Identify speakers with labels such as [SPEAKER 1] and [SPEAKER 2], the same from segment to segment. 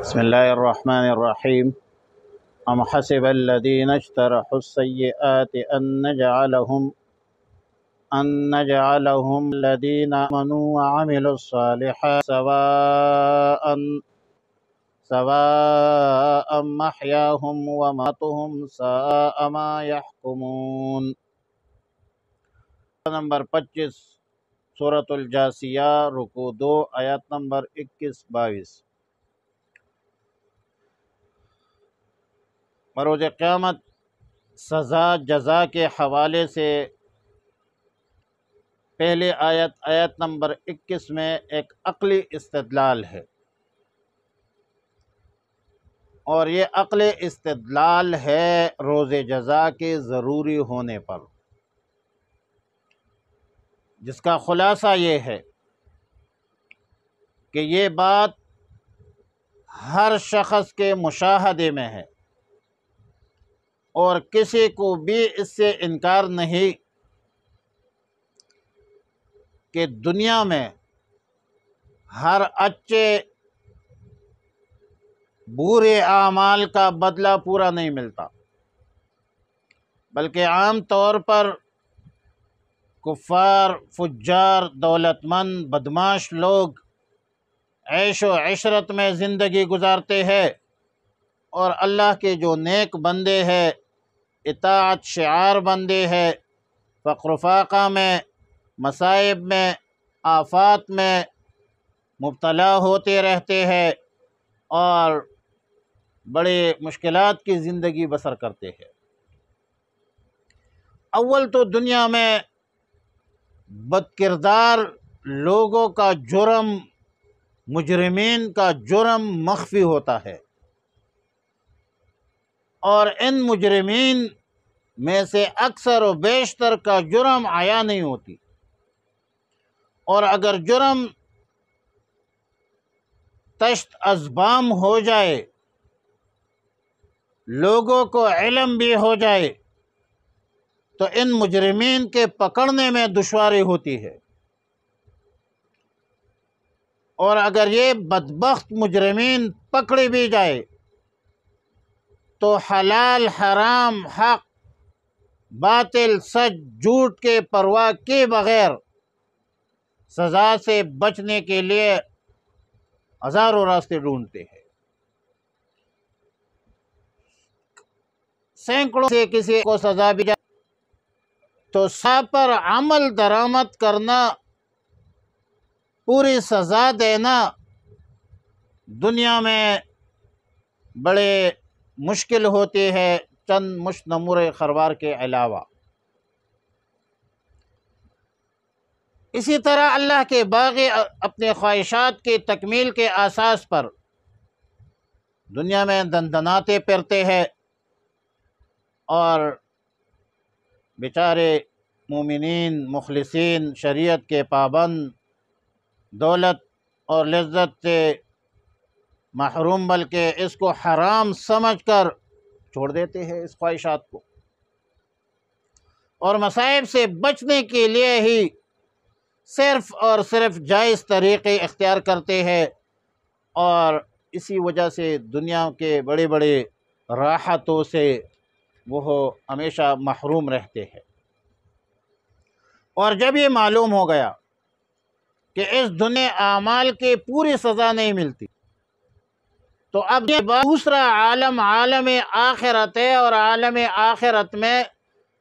[SPEAKER 1] بسم الله الرحمن الرحيم أم حسب الذين اجترحوا السيئات أن نجعلهم الذين آمنوا وعملوا الصالحات سواء محياهم ومماتهم ساء ما يحكمون۔ نمبر 25 سورة الجاثیہ، رکوع 2، آیات نمبر 21-22۔ بروز قیامت سزا جزا کے حوالے سے پہلی آیت نمبر 21 میں ایک عقلی استدلال ہے، اور یہ عقلی استدلال ہے روز جزا کے ضروری ہونے پر، جس کا خلاصہ یہ ہے کہ یہ بات ہر شخص کے مشاہدے میں ہے، اور کسی کو بھی اس سے انکار نہیں کہ دنیا میں ہر اچھے برے اعمال کا بدلہ پورا نہیں ملتا، بلکہ عام طور پر کفار، فجار، دولت مند، بدمعاش لوگ عیش و عشرت میں زندگی گزارتے ہیں، اور اللہ کے جو نیک بندے ہیں، اطاعت شعار بندے ہیں، فقر و فاقہ میں، مصائب میں، آفات میں مبتلا ہوتے رہتے ہیں اور بڑے مشکلات کی زندگی بسر کرتے ہیں۔ اول تو دنیا میں بد کردار لوگوں کا جرم، مجرمین کا جرم مخفی ہوتا ہے، اور ان مجرمین میں سے اکثر و بیشتر کا جرم عیا نہیں ہوتی، اور اگر جرم تشت ازبام ہو جائے، لوگوں کو علم بھی ہو جائے، تو ان مجرمین کے پکڑنے میں دشواری ہوتی ہے، اور اگر یہ بدبخت مجرمین پکڑے بھی جائے تو حلال حرام، حق باطل، سچ جھوٹ کے پرواہ کے بغیر سزا سے بچنے کے لیے ہزاروں راستے ڈھونڈتے ہیں۔ سینکڑوں سے کسی کو سزا بھی جائے تو سزا پر عمل درآمد کرنا، پوری سزا دینا دنیا میں بڑے مشکل ہوتے ہیں، چند مشت نمورے خروار کے علاوہ۔ اسی طرح اللہ کے باغی اپنے خواہشات کی تکمیل کے اساس پر دنیا میں دندناتے پھرتے ہیں، اور بیچارے مومنین، مخلصین، شریعت کے پابند، دولت اور لذت سے محروم، بلکہ اس کو حرام سمجھ کر چھوڑ دیتے ہیں اس خواہشات کو، اور مصائب سے بچنے کے لیے ہی صرف اور صرف جائز طریقے اختیار کرتے ہیں، اور اسی وجہ سے دنیا کے بڑے بڑے راحتوں سے وہ ہمیشہ محروم رہتے ہیں۔ اور جب یہ معلوم ہو گیا کہ اس دنیا اعمال کی پوری سزا نہیں ملتی، تو اب یہ دوسرا عالم، عالم آخرت ہے، اور عالم آخرت میں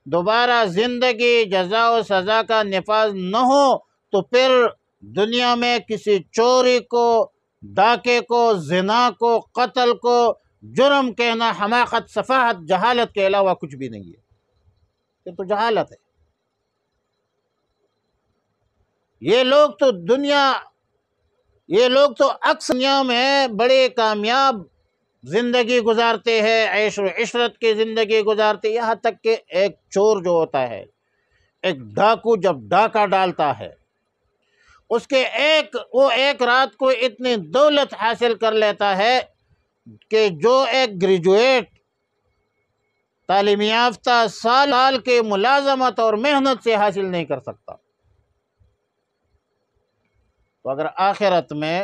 [SPEAKER 1] دوبارہ زندگی، جزا و سزا کا نفاذ نہ ہو تو پھر دنیا میں کسی چوری کو، ڈاکے کو، زنا کو، قتل کو جرم کہنا حماقت، سفاہت، جہالت کے علاوہ کچھ بھی نہیں ہے۔ یہ تو جہالت ہے۔ یہ لوگ تو اکثر دنیا میں بڑے کامیاب زندگی گزارتے ہیں، عیش و عشرت کی زندگی گزارتے ہیں، یہاں تک کہ ایک چور جو ہوتا ہے، ایک ڈاکو جب ڈاکہ ڈالتا ہے، وہ ایک رات کو اتنی دولت حاصل کر لیتا ہے کہ جو ایک گریجویٹ، تعلیم یافتہ، سال کے ملازمت اور محنت سے حاصل نہیں کر سکتا۔ تو اگر آخرت میں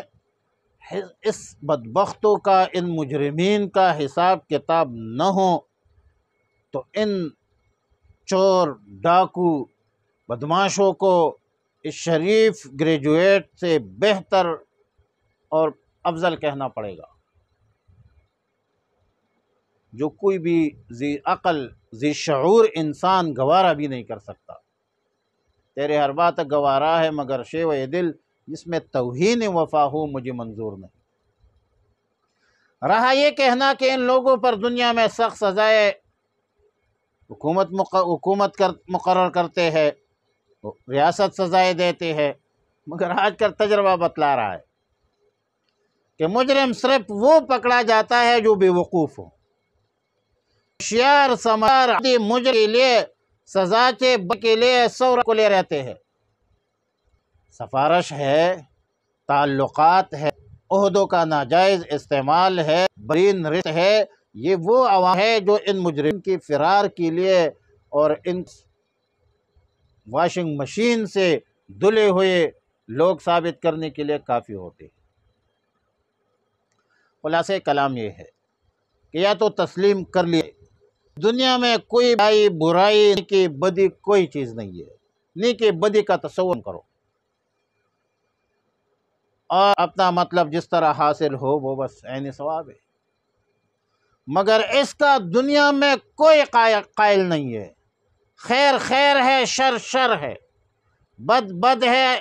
[SPEAKER 1] اس بدبختوں کا، ان مجرمین کا حساب کتاب نہ ہو تو ان چور ڈاکو بدماشوں کو اس شریف گریجویٹ سے بہتر اور افضل کہنا پڑے گا، جو کوئی بھی ذی عقل ذی شعور انسان گوارا بھی نہیں کر سکتا۔ تیرے ہر بات گوارا ہے مگر شیوہ دل، جس میں توہین وفا ہو مجھے منظور نہیں۔ رہا یہ کہنا کہ ان لوگوں پر دنیا میں سخت سزائے حکومت مقرر کرتے ہیں، ریاست سزائے دیتے ہیں، مگر آج کل تجربہ بتلا رہا ہے کہ مجرم صرف وہ پکڑا جاتا ہے جو بے وقوف ہو۔ ہوشیار سمجھدار مجرم کے لیے سزا کے لیے 100 کو لے رہتے ہیں۔ سفارش ہے، تعلقات ہے، عہدوں کا ناجائز استعمال ہے، برین رشت ہے، یہ وہ عوام ہے جو ان مجرم کی فرار کے لیے اور ان واشنگ مشین سے دھلے ہوئے لوگ ثابت کرنے کے لیے کافی ہوتے ہیں۔ خلاصہ کلام یہ ہے کہ یا تو تسلیم کر لیے دنیا میں کوئی برائی نیکی بدی کوئی چیز نہیں ہے، نیکی بدی کا تصور کرو اور اپنا مطلب جس طرح حاصل ہو وہ بس عین ثواب ہے، مگر اس کا دنیا میں کوئی قائل نہیں ہے۔ خیر خیر ہے، شر شر ہے، بد ہے،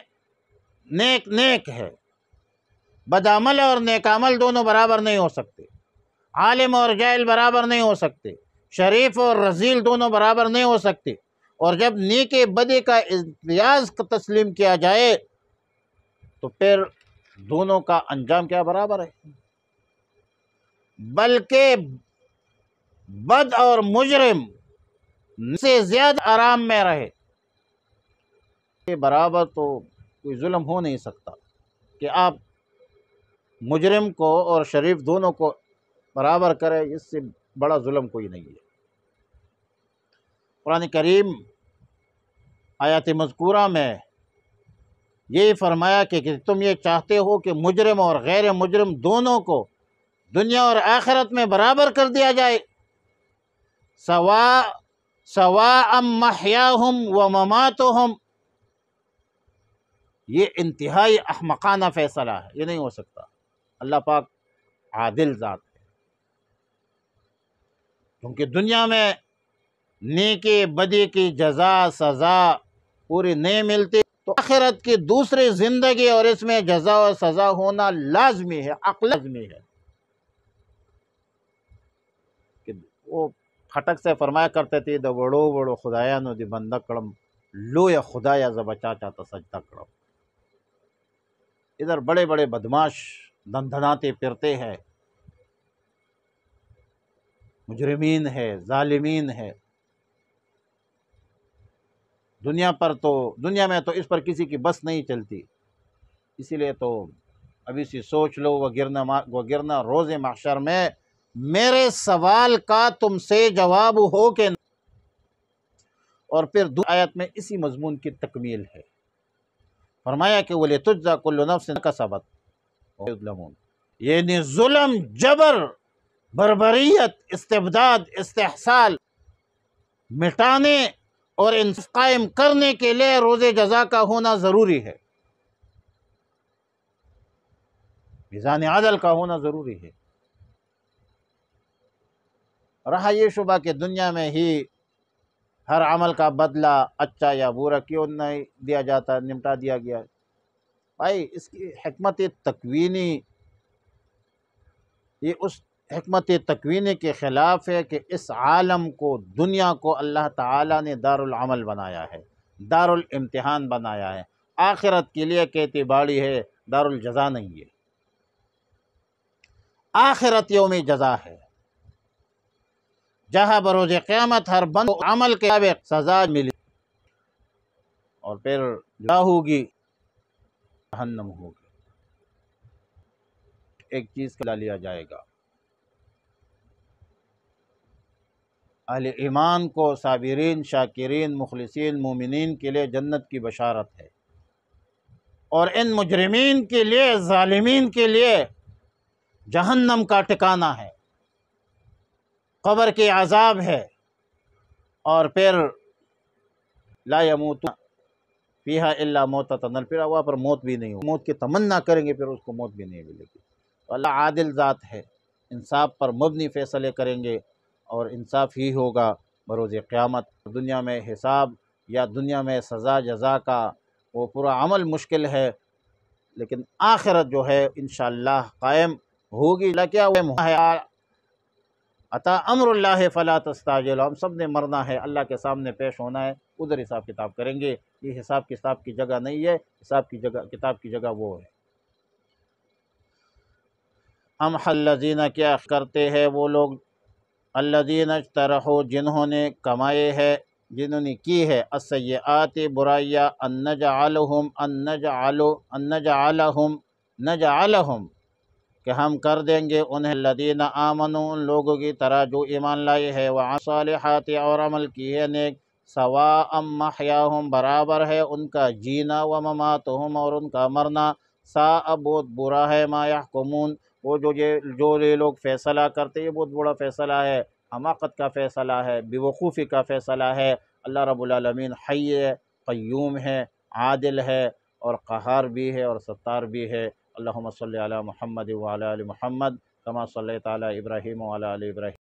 [SPEAKER 1] نیک ہے۔ بدعمل اور نیک عمل دونوں برابر نہیں ہو سکتے، عالم اور جاہل برابر نہیں ہو سکتے، شریف اور رذیل دونوں برابر نہیں ہو سکتے، اور جب نیکی بدی کا امتیاز تسلیم کیا جائے تو پھر دونوں کا انجام کیا برابر ہے؟ بلکہ بد اور مجرم سے زیادہ آرام میں رہے۔ یہ برابر تو کوئی ظلم ہو نہیں سکتا کہ آپ مجرم کو اور شریف دونوں کو برابر کرے، اس سے بڑا ظلم کوئی نہیں ہے۔ قرآن کریم آیات مذکورہ میں یہی فرمایا کہ تم یہ چاہتے ہو کہ مجرم اور غیر مجرم دونوں کو دنیا اور آخرت میں برابر کر دیا جائے، سواء محیاہم و مماتہم۔ یہ انتہائی احمقانہ فیصلہ ہے، یہ نہیں ہو سکتا۔ اللہ پاک عادل ذات ہے، کیونکہ دنیا میں نیکی بدی کی جزا سزا پوری نہیں ملتی تو آخرت کی دوسری زندگی اور اس میں جزا و سزا ہونا لازمی ہے، عقل لازمی ہے۔ کہ وہ کھٹک سے فرمایا کرتے تھے دا وڑو وڑو خدایانو دی بندہ کڑم لو یا خدایا زبچا چاہتا سجدہ کڑم۔ ادھر بڑے بڑے بدماش دندھناتے پھرتے ہیں، مجرمین ہے، ظالمین ہے، دنیا میں تو اس پر کسی کی بس نہیں چلتی۔ اسی لیے تو ابھی سے سوچ لو وگرنہ روز محشر میں میرے سوال کا تم سے جواب ہو کہ نہیں۔ اور پھر دوسری آیت میں اسی مضمون کی تکمیل ہے، فرمایا کہ وَلِتُجْزَىٰ كُلُّ نَفْسٍ مَا كَسَبَتْ وَهُمْ لا يُظْلَمُونَ۔ یعنی ظلم، جبر، بربریت، استبداد، استحصال مٹانے اور انصاف قائم کرنے کے لیے روز جزا کا ہونا ضروری ہے، میزان عدل کا ہونا ضروری ہے۔ رہا یہ شبہ کہ دنیا میں ہی ہر عمل کا بدلہ اچھا یا برا کیوں نہیں دیا جاتا، نمٹا دیا گیا، بھائی اس کی حکمت تکوینی، یہ اس حکمت تکوینی کے خلاف ہے کہ اس عالم کو، دنیا کو اللہ تعالیٰ نے دار العمل بنایا ہے، دار الامتحان بنایا ہے، آخرت کے لیے کھیتی باڑی ہے، دار الجزا نہیں ہے۔ آخرت یوم جزا ہے، جہاں بروز قیامت ہر بند عمل کے مطابق سزا ملی اور پھر جزا ہوگی، جہنم ہوگی۔ ایک چیز کا لیا جائے گا، اہل ایمان کو، صابرین، شاکرین، مخلصین، مومنین کے لیے جنت کی بشارت ہے، اور ان مجرمین کے لیے، ظالمین کے لیے جہنم کا ٹھکانہ ہے، قبر کے عذاب ہے، اور پھر لا یموتون فیہا الا موتۃ، پھر وہاں پر موت بھی نہیں ہو، موت کی تمنا کریں گے پھر اس کو موت بھی نہیں ملے گی۔ تو اللہ عادل ذات ہے، انصاف پر مبنی فیصلے کریں گے اور انصاف ہی ہوگا بروز قیامت۔ دنیا میں حساب یا دنیا میں سزا جزا کا وہ پورا عمل مشکل ہے، لیکن آخرت جو ہے انشاءاللہ قائم ہوگی۔ اللہ کیا ہے، عطا امر اللہ فلا تستعجل، ہم سب نے مرنا ہے، اللہ کے سامنے پیش ہونا ہے، ادھر حساب کتاب کریں گے۔ یہ حساب کتاب کی جگہ نہیں ہے، حساب کی جگہ کتاب کی جگہ وہ ہے۔ ام الذین، کیا کرتے ہیں وہ لوگ، الذین اجترحوا، جنہوں نے کمائے ہے، جنہوں نے کی ہے، السیئات، برائیاں، نجعلہم کہ ہم کر دیں گے انہیں، الذین آمنوا، ان لوگوں کی طرح جو ایمان لائے ہیں، وعملوا الصالحات، اور عمل کی ہے نیک، سواء محیاہم، برابر ہے ان کا جینا، ومماتہم، اور ان کا مرنا، ساء، بہت برا ہے، ما یحکمون، وہ جو یہ لوگ فیصلہ کرتے ہیں، یہ بہت بڑا فیصلہ ہے، حماقت کا فیصلہ ہے، بیوقوفی کا فیصلہ ہے۔ اللہ رب العالمین حی ہے، قیوم ہے، عادل ہے، اور قہار بھی ہے اور ستار بھی ہے۔ اللہم صلی علی محمد وعلی آل محمد کما صلیت علی ابراہیم وعلی آل ابراہیم